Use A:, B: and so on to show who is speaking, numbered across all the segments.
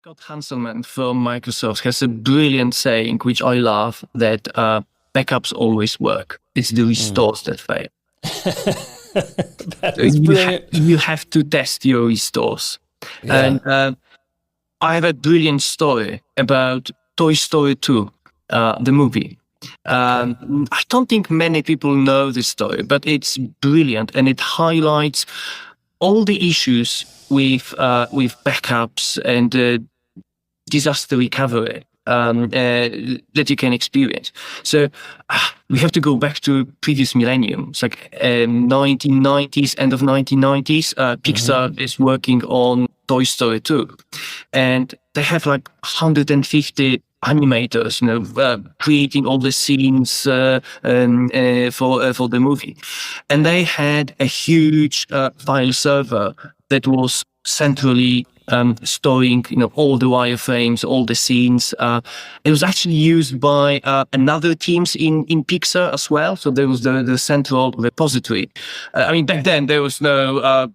A: Scott Hanselman from Microsoft has a brilliant saying, which I love, that backups always work. It's the restores that fail.
B: That is brilliant.
A: You have to test your restores.
B: Yeah.
A: And I have a brilliant story about Toy Story 2, the movie. I don't think many people know this story, but it's brilliant, and it highlights all the issues with backups and disaster recovery that you can experience. So we have to go back to previous millennium. It's like 1990s, end of 1990s. Pixar is working on Toy Story 2, and they have like 150 animators, creating all the scenes for the movie, and they had a huge file server that was centrally storing, all the wireframes, all the scenes. It was actually used by another teams in Pixar as well. So there was the central repository. Back then there was no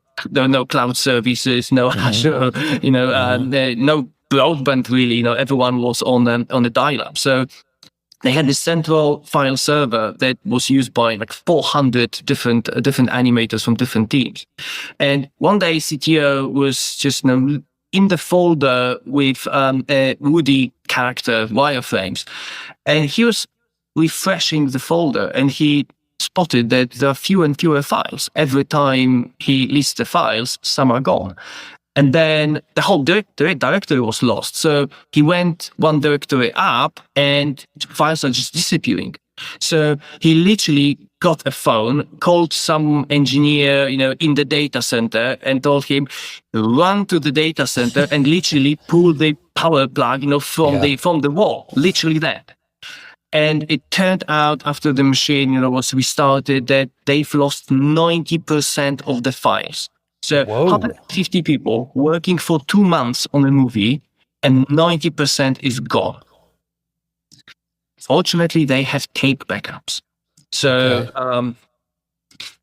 A: cloud services, no Azure, no broadband really. Everyone was on a dial-up. So they had this central file server that was used by like 400 different animators from different teams. And one day CTO was just in the folder with a Woody character wireframes, and he was refreshing the folder, and he spotted that there are fewer and fewer files. Every time he lists the files, some are gone. And then the whole directory was lost. So he went one directory up and files are just disappearing. So he literally got a phone, called some engineer, in the data center, and told him, run to the data center and literally pull the power plug, from the wall, literally that. And it turned out after the machine, was restarted, that they've lost 90% of the files. So 150 people working for 2 months on a movie, and 90% is gone. Fortunately, they have tape backups. So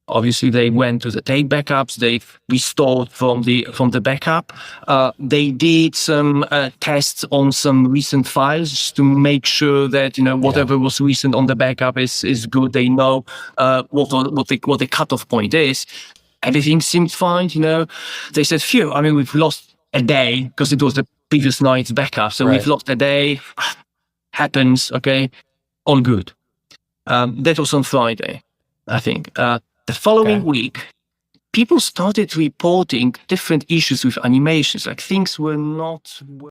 A: obviously they went to the tape backups. They restored from the backup. They did some tests on some recent files just to make sure that whatever was recent on the backup is good. They know what the cutoff point is. Everything seemed fine, They said, phew, we've lost a day because it was the previous night's backup. So we've lost a day. Happens, okay, all good. That was on Friday, I think. The following week, people started reporting different issues with animations, like things were not